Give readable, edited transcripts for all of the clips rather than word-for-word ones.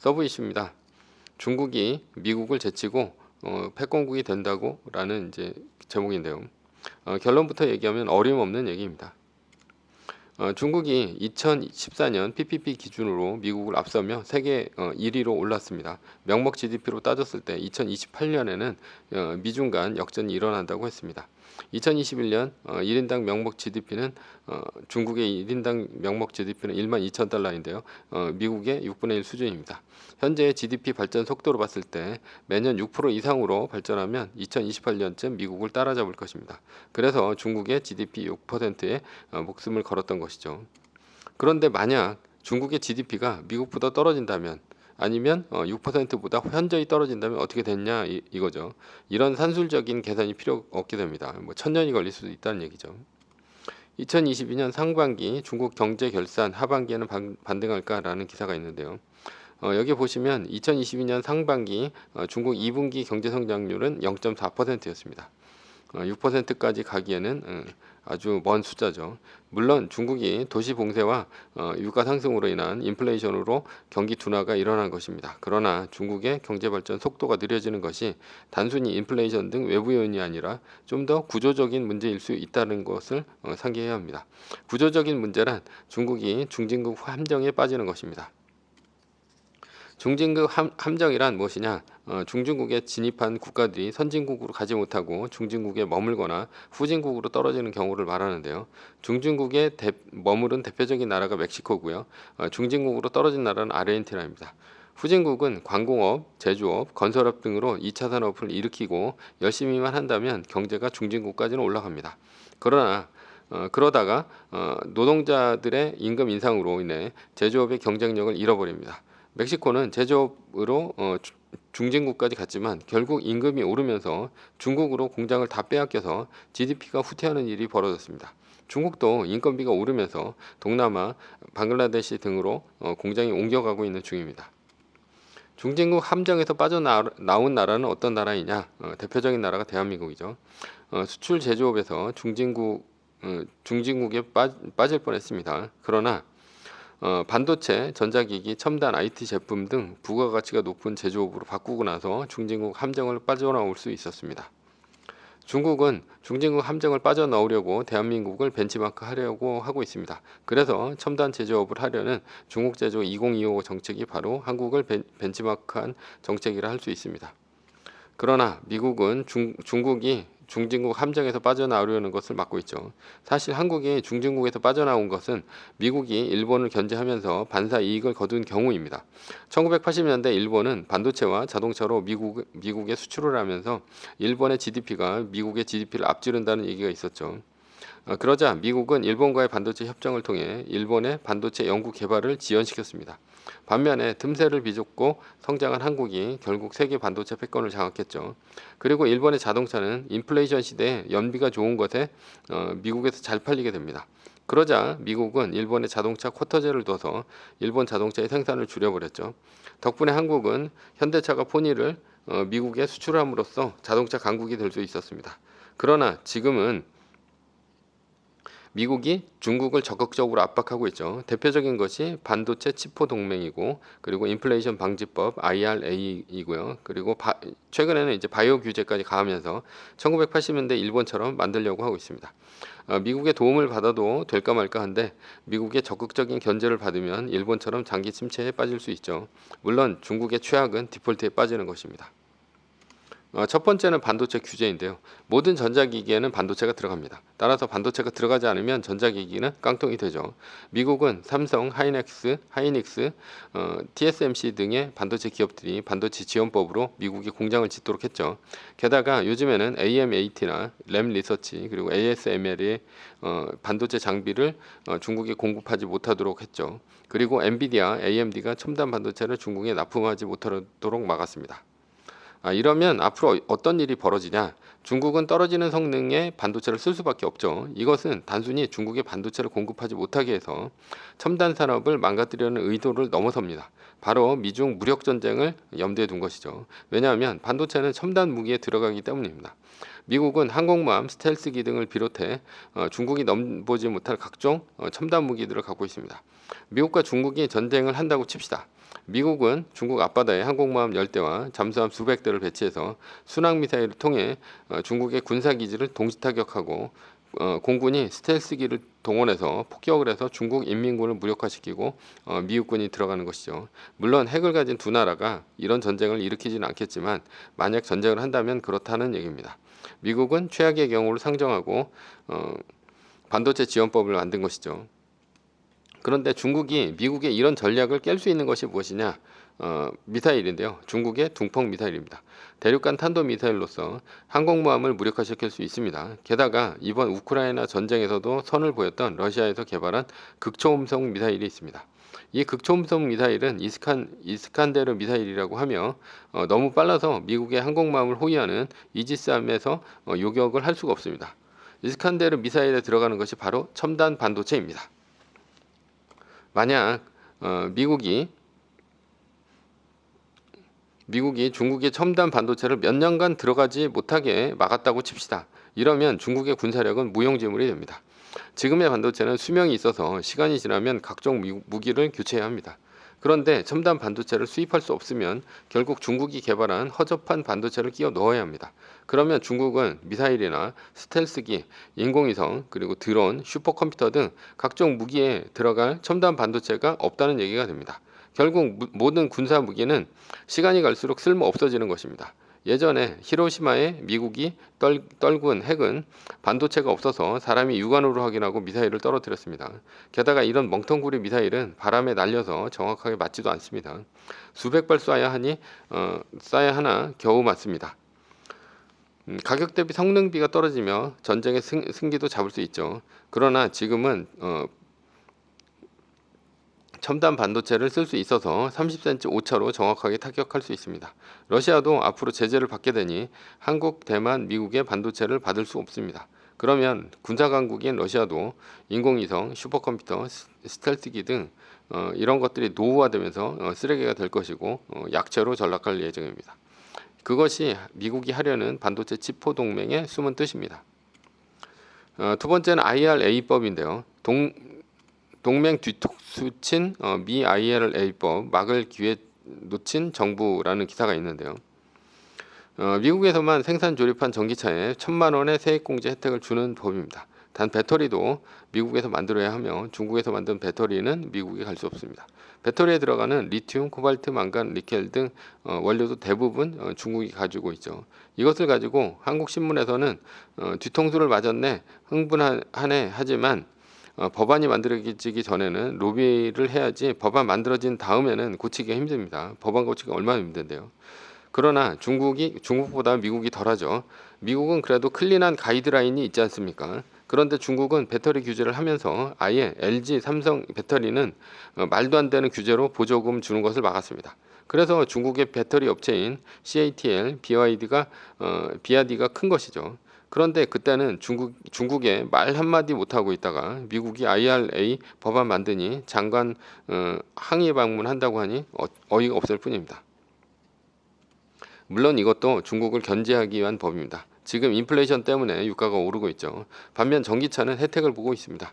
서브 이슈입니다. 중국이 미국을 제치고 패권국이 된다고라는 이제 제목인데요. 결론부터 얘기하면 어림없는 얘기입니다. 중국이 2014년 PPP 기준으로 미국을 앞서며 세계 1위로 올랐습니다. 명목 GDP로 따졌을 때 2028년에는 미중 간 역전이 일어난다고 했습니다. 2021년 1인당 명목 GDP는 중국의 1인당 명목 GDP는 12,000달러인데요. 미국의 6분의 1 수준입니다. 현재의 GDP 발전 속도로 봤을 때 매년 6% 이상으로 발전하면 2028년쯤 미국을 따라잡을 것입니다. 그래서 중국의 GDP 6%에 목숨을 걸었던 것이죠. 그런데 만약 중국의 GDP가 미국보다 떨어진다면 아니면 6%보다 현저히 떨어진다면 어떻게 됐냐 이거죠. 이런 산술적인 계산이 필요 없게 됩니다. 뭐 1000년이 걸릴 수도 있다는 얘기죠. 2022년 상반기 중국 경제 결산 하반기에는 반등할까라는 기사가 있는데요. 여기 보시면 2022년 상반기 중국 2분기 경제 성장률은 0.4%였습니다. 6%까지 가기에는 아주 먼 숫자죠. 물론 중국이 도시 봉쇄와 유가 상승으로 인한 인플레이션으로 경기 둔화가 일어난 것입니다. 그러나 중국의 경제 발전 속도가 느려지는 것이 단순히 인플레이션 등 외부 요인이 아니라 좀 더 구조적인 문제일 수 있다는 것을 상기해야 합니다. 구조적인 문제란 중국이 중진국 함정에 빠지는 것입니다. 중진국 함정이란 무엇이냐? 중진국에 진입한 국가들이 선진국으로 가지 못하고 중진국에 머물거나 후진국으로 떨어지는 경우를 말하는데요. 중진국에 머무른 대표적인 나라가 멕시코고요. 중진국으로 떨어진 나라는 아르헨티나입니다. 후진국은 관공업, 제조업, 건설업 등으로 2차 산업을 일으키고 열심히만 한다면 경제가 중진국까지는 올라갑니다. 그러다가 노동자들의 임금 인상으로 인해 제조업의 경쟁력을 잃어버립니다. 멕시코는 제조업으로 중진국까지 갔지만 결국 임금이 오르면서 중국으로 공장을 다 빼앗겨서 GDP가 후퇴하는 일이 벌어졌습니다. 중국도 인건비가 오르면서 동남아, 방글라데시 등으로 공장이 옮겨가고 있는 중입니다. 중진국 함정에서 빠져나온 나라는 어떤 나라이냐? 대표적인 나라가 대한민국이죠. 수출 제조업에서 중진국에 빠질 뻔했습니다. 그러나 반도체, 전자기기, 첨단 IT 제품 등 부가가치가 높은 제조업으로 바꾸고 나서 중진국 함정을 빠져나올 수 있었습니다. 중국은 중진국 함정을 빠져나오려고 대한민국을 벤치마크 하려고 하고 있습니다. 그래서 첨단 제조업을 하려는 중국 제조 2025 정책이 바로 한국을 벤치마크한 정책이라 할 수 있습니다. 그러나 미국은 중국이 중진국 함정에서 빠져나오려는 것을 막고 있죠. 사실 한국이 중진국에서 빠져나온 것은 미국이 일본을 견제하면서 반사 이익을 거둔 경우입니다. 1980년대 일본은 반도체와 자동차로 미국에 수출을 하면서 일본의 GDP가 미국의 GDP를 앞지른다는 얘기가 있었죠. 그러자 미국은 일본과의 반도체 협정을 통해 일본의 반도체 연구 개발을 지연시켰습니다. 반면에 틈새를 비좁고 성장한 한국이 결국 세계 반도체 패권을 장악했죠. 그리고 일본의 자동차는 인플레이션 시대에 연비가 좋은 것에 미국에서 잘 팔리게 됩니다. 그러자 미국은 일본의 자동차 쿼터제를 둬서 일본 자동차의 생산을 줄여버렸죠. 덕분에 한국은 현대차가 포니를 미국에 수출함으로써 자동차 강국이 될 수 있었습니다. 그러나 지금은 미국이 중국을 적극적으로 압박하고 있죠. 대표적인 것이 반도체 치포 동맹이고 그리고 인플레이션 방지법 IRA이고요. 그리고 최근에는 이제 바이오 규제까지 가하면서 1980년대 일본처럼 만들려고 하고 있습니다. 미국의 도움을 받아도 될까 말까 한데 미국의 적극적인 견제를 받으면 일본처럼 장기 침체에 빠질 수 있죠. 물론 중국의 최악은 디폴트에 빠지는 것입니다. 첫 번째는 반도체 규제인데요. 모든 전자기기에는 반도체가 들어갑니다. 따라서 반도체가 들어가지 않으면 전자기기는 깡통이 되죠. 미국은 삼성, 하이닉스, TSMC 등의 반도체 기업들이 반도체 지원법으로 미국이 공장을 짓도록 했죠. 게다가 요즘에는 AMAT나 램 리서치 그리고 ASML의 반도체 장비를 중국에 공급하지 못하도록 했죠. 그리고 엔비디아, AMD가 첨단 반도체를 중국에 납품하지 못하도록 막았습니다. 이러면 앞으로 어떤 일이 벌어지냐? 중국은 떨어지는 성능의 반도체를 쓸 수밖에 없죠. 이것은 단순히 중국의 반도체를 공급하지 못하게 해서 첨단 산업을 망가뜨리려는 의도를 넘어섭니다. 바로 미중 무력 전쟁을 염두에 둔 것이죠. 왜냐하면 반도체는 첨단 무기에 들어가기 때문입니다. 미국은 항공모함, 스텔스기 등을 비롯해 중국이 넘보지 못할 각종 첨단 무기들을 갖고 있습니다. 미국과 중국이 전쟁을 한다고 칩시다. 미국은 중국 앞바다에 항공모함 10대와 잠수함 수백 대를 배치해서 순항미사일을 통해 중국의 군사기지를 동시타격하고 공군이 스텔스기를 동원해서 폭격을 해서 중국 인민군을 무력화시키고 미국군이 들어가는 것이죠. 물론 핵을 가진 두 나라가 이런 전쟁을 일으키지는 않겠지만 만약 전쟁을 한다면 그렇다는 얘기입니다. 미국은 최악의 경우를 상정하고 반도체 지원법을 만든 것이죠. 그런데 중국이 미국의 이런 전략을 깰 수 있는 것이 무엇이냐? 미사일인데요. 중국의 둥펑 미사일입니다. 대륙간 탄도미사일로서 항공모함을 무력화시킬 수 있습니다. 게다가 이번 우크라이나 전쟁에서도 선을 보였던 러시아에서 개발한 극초음속 미사일이 있습니다. 이 극초음속 미사일은 이스칸데르 미사일이라고 하며 너무 빨라서 미국의 항공모함을 호위하는 이지스함에서 요격을 할 수가 없습니다. 이스칸데르 미사일에 들어가는 것이 바로 첨단 반도체입니다. 만약 미국이 중국의 첨단 반도체를 몇 년간 들어가지 못하게 막았다고 칩시다. 이러면 중국의 군사력은 무용지물이 됩니다. 지금의 반도체는 수명이 있어서 시간이 지나면 각종 무기를 교체해야 합니다. 그런데 첨단 반도체를 수입할 수 없으면 결국 중국이 개발한 허접한 반도체를 끼워 넣어야 합니다. 그러면 중국은 미사일이나 스텔스기, 인공위성, 그리고 드론, 슈퍼컴퓨터 등 각종 무기에 들어갈 첨단 반도체가 없다는 얘기가 됩니다. 결국 모든 군사 무기는 시간이 갈수록 쓸모 없어지는 것입니다. 예전에 히로시마에 미국이 떨군 핵은 반도체가 없어서 사람이 육안으로 확인하고 미사일을 떨어뜨렸습니다. 게다가 이런 멍텅구리 미사일은 바람에 날려서 정확하게 맞지도 않습니다. 수백 발 쏴야 하나 겨우 맞습니다. 가격 대비 성능비가 떨어지며 전쟁의 승기도 잡을 수 있죠. 그러나 지금은 첨단 반도체를 쓸 수 있어서 30cm 오차로 정확하게 타격할 수 있습니다. 러시아도 앞으로 제재를 받게 되니 한국, 대만, 미국의 반도체를 받을 수 없습니다. 그러면 군사강국인 러시아도 인공위성, 슈퍼컴퓨터, 스텔스기 등 이런 것들이 노후화되면서 쓰레기가 될 것이고 약체로 전락할 예정입니다. 그것이 미국이 하려는 반도체 치포 동맹의 숨은 뜻입니다. 두 번째는 IRA법인데요. 동맹 뒤통수 친 미 IRA법 막을 기회 놓친 정부라는 기사가 있는데요. 미국에서만 생산 조립한 전기차에 1,000만 원의 세액공제 혜택을 주는 법입니다. 단 배터리도 미국에서 만들어야 하며 중국에서 만든 배터리는 미국에 갈 수 없습니다. 배터리에 들어가는 리튬, 코발트, 망간, 니켈 등 원료도 대부분 중국이 가지고 있죠. 이것을 가지고 한국 신문에서는 뒤통수를 맞았네, 흥분하네 하지만 법안이 만들어지기 전에는 로비를 해야지 법안 만들어진 다음에는 고치기가 힘듭니다. 법안 고치기가 얼마나 힘든데요. 그러나 중국보다 미국이 덜하죠. 미국은 그래도 클린한 가이드라인이 있지 않습니까? 그런데 중국은 배터리 규제를 하면서 아예 LG, 삼성 배터리는 말도 안 되는 규제로 보조금 주는 것을 막았습니다. 그래서 중국의 배터리 업체인 CATL, BYD가 큰 것이죠. 그런데 그때는 중국에 말 한마디 못하고 있다가 미국이 IRA 법안 만드니 장관 항의 방문한다고 하니 어이가 없을 뿐입니다. 물론 이것도 중국을 견제하기 위한 법입니다. 지금 인플레이션 때문에 유가가 오르고 있죠. 반면 전기차는 혜택을 보고 있습니다.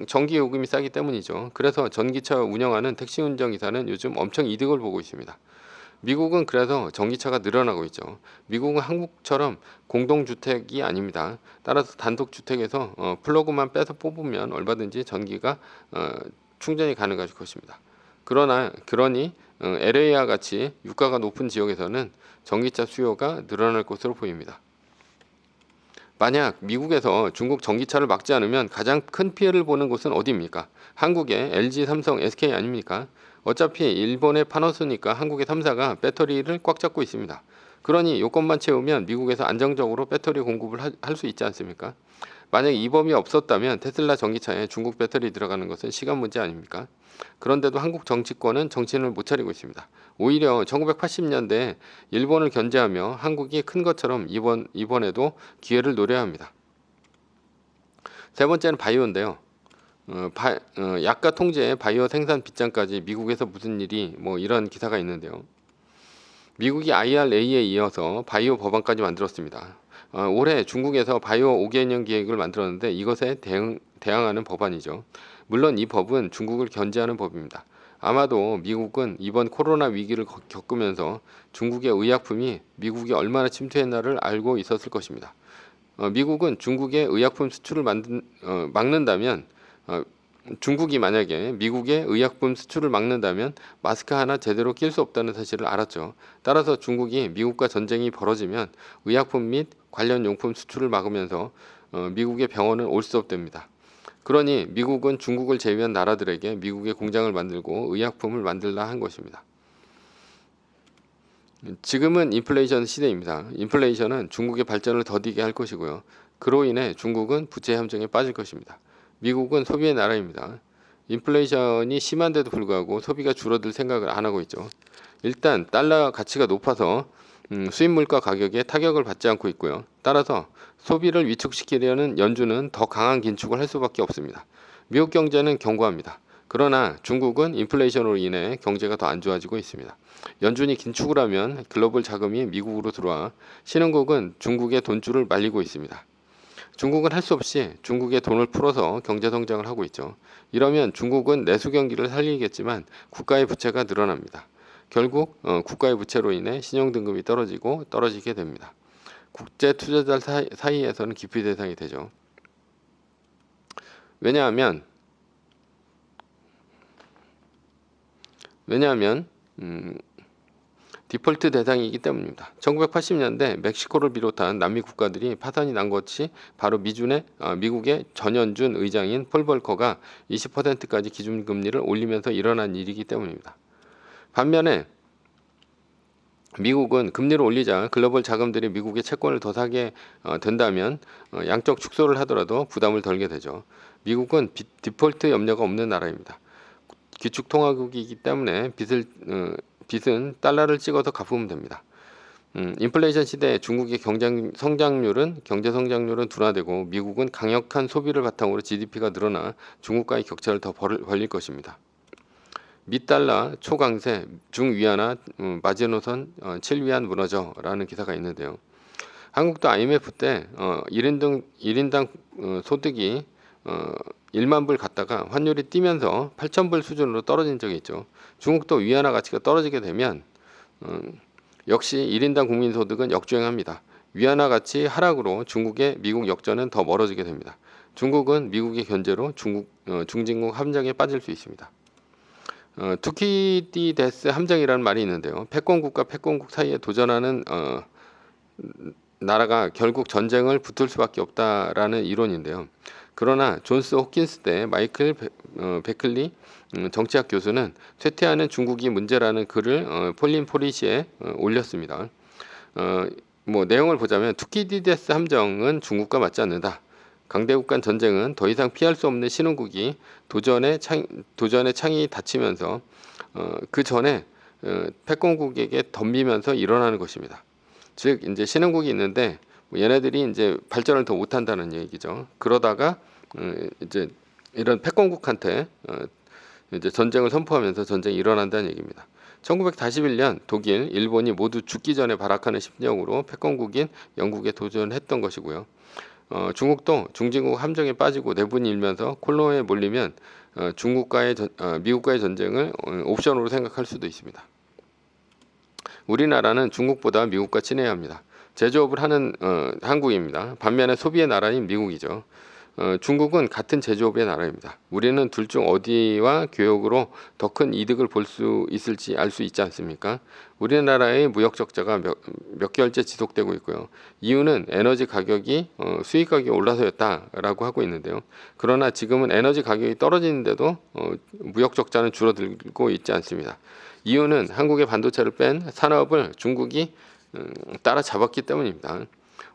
전기요금이 싸기 때문이죠. 그래서 전기차 운영하는 택시 운전기사는 요즘 엄청 이득을 보고 있습니다. 미국은 그래서 전기차가 늘어나고 있죠. 미국은 한국처럼 공동주택이 아닙니다. 따라서 단독주택에서 플러그만 빼서 뽑으면 얼마든지 전기가 충전이 가능할 것입니다. 그러니 LA와 같이 유가가 높은 지역에서는 전기차 수요가 늘어날 것으로 보입니다. 만약 미국에서 중국 전기차를 막지 않으면 가장 큰 피해를 보는 곳은 어디입니까? 한국의 LG, 삼성, SK 아닙니까? 어차피 일본의 파나소닉과 한국의 3사가 배터리를 꽉 잡고 있습니다. 그러니 요건만 채우면 미국에서 안정적으로 배터리 공급을 할 수 있지 않습니까? 만약 이 법이 없었다면 테슬라 전기차에 중국 배터리 들어가는 것은 시간 문제 아닙니까? 그런데도 한국 정치권은 정신을 못 차리고 있습니다. 오히려 1980년대 일본을 견제하며 한국이 큰 것처럼 이번에도 기회를 노려야 합니다. 세 번째는 바이오인데요. 약가 통제에 바이오 생산 빗장까지 미국에서 무슨 일이 이런 기사가 있는데요. 미국이 IRA에 이어서 바이오 법안까지 만들었습니다. 올해 중국에서 바이오 5개년 계획을 만들었는데 이것에 대항하는 법안이죠. 물론 이 법은 중국을 견제하는 법입니다. 아마도 미국은 이번 코로나 위기를 겪으면서 중국의 의약품이 미국이 얼마나 침투했나를 알고 있었을 것입니다. 미국은 중국의 의약품 수출을 막는다면 중국이 만약에 미국의 의약품 수출을 막는다면 마스크 하나 제대로 낄 수 없다는 사실을 알았죠. 따라서 중국이 미국과 전쟁이 벌어지면 의약품 및 관련 용품 수출을 막으면서 미국의 병원은 올 수 없답니다. 그러니 미국은 중국을 제외한 나라들에게 미국의 공장을 만들고 의약품을 만들라 한 것입니다. 지금은 인플레이션 시대입니다. 인플레이션은 중국의 발전을 더디게 할 것이고요. 그로 인해 중국은 부채 함정에 빠질 것입니다. 미국은 소비의 나라입니다. 인플레이션이 심한데도 불구하고 소비가 줄어들 생각을 안 하고 있죠. 일단 달러 가치가 높아서 수입 물가 가격에 타격을 받지 않고 있고요. 따라서 소비를 위축시키려는 연준은 더 강한 긴축을 할 수밖에 없습니다. 미국 경제는 견고합니다. 그러나 중국은 인플레이션으로 인해 경제가 더 안 좋아지고 있습니다. 연준이 긴축을 하면 글로벌 자금이 미국으로 들어와 신흥국은 중국의 돈줄을 말리고 있습니다. 중국은 할 수 없이 중국의 돈을 풀어서 경제 성장을 하고 있죠. 이러면 중국은 내수 경기를 살리겠지만 국가의 부채가 늘어납니다. 결국 국가의 부채로 인해 신용등급이 떨어지게 됩니다. 국제 투자자 사이에서는 기피 대상이 되죠. 왜냐하면 디폴트 대상이기 때문입니다. 1980년대 멕시코를 비롯한 남미 국가들이 파산이 난 것이 바로 미국의 전현준 의장인 폴 벌커가 20%까지 기준금리를 올리면서 일어난 일이기 때문입니다. 반면에 미국은 금리를 올리자 글로벌 자금들이 미국의 채권을 더 사게 된다면 양적 축소를 하더라도 부담을 덜게 되죠. 미국은 디폴트 염려가 없는 나라입니다. 기축통화국이기 때문에 빚은 달러를 찍어서 갚으면 됩니다. 인플레이션 시대에 중국의 경제 성장률은 둔화되고 미국은 강력한 소비를 바탕으로 GDP가 늘어나 중국과의 격차를 더 벌릴 것입니다. 미달러 초강세 중위안화 마지노선 7위안 무너져라는 기사가 있는데요. 한국도 IMF 때 1인당 소득이 1만 불 갔다가 환율이 뛰면서 8,000불 수준으로 떨어진 적이 있죠. 중국도 위안화 가치가 떨어지게 되면 역시 1인당 국민소득은 역주행합니다. 위안화 가치 하락으로 중국의 미국 역전은 더 멀어지게 됩니다. 중국은 미국의 견제로 중진국 함정에 빠질 수 있습니다. 투키디데스 함정이라는 말이 있는데요. 패권국과 패권국 사이에 도전하는 나라가 결국 전쟁을 붙을 수밖에 없다라는 이론인데요. 그러나 존스 호킨스 때 마이클 베클리 정치학 교수는 쇠퇴하는 중국이 문제라는 글을 폴린 포리시에 올렸습니다. 내용을 보자면 투키디데스 함정은 중국과 맞지 않는다. 강대국 간 전쟁은 더 이상 피할 수 없는 신흥국이 도전의 창이 닫히면서 그 전에 패권국에게 덤비면서 일어나는 것입니다. 즉 이제 신흥국이 있는데 얘네들이 이제 발전을 더 못한다는 얘기죠. 그러다가 이제 이런 패권국한테 이제 전쟁을 선포하면서 전쟁이 일어난다는 얘기입니다. 1941년 독일, 일본이 모두 죽기 전에 발악하는 심정으로 패권국인 영국에 도전했던 것이고요. 중국도 중진국 함정에 빠지고 내분이 일면서 콜로에 몰리면 미국과의 전쟁을 옵션으로 생각할 수도 있습니다. 우리나라는 중국보다 미국과 친해야 합니다. 제조업을 하는 한국입니다. 반면에 소비의 나라인 미국이죠. 중국은 같은 제조업의 나라입니다. 우리는 둘 중 어디와 교역으로 더 큰 이득을 볼 수 있을지 알 수 있지 않습니까? 우리나라의 무역 적자가 몇 개월째 지속되고 있고요. 이유는 에너지 가격이 수입 가격이 올라서였다라고 하고 있는데요. 그러나 지금은 에너지 가격이 떨어지는데도 무역 적자는 줄어들고 있지 않습니다. 이유는 한국의 반도체를 뺀 산업을 중국이 따라잡았기 때문입니다.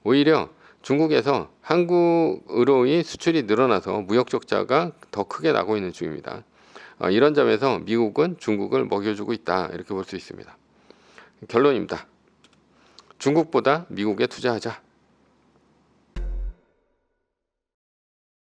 오히려 중국에서 한국으로의 수출이 늘어나서 무역 적자가 더 크게 나고 있는 중입니다. 이런 점에서 미국은 중국을 먹여주고 있다 이렇게 볼 수 있습니다. 결론입니다. 중국보다 미국에 투자하자.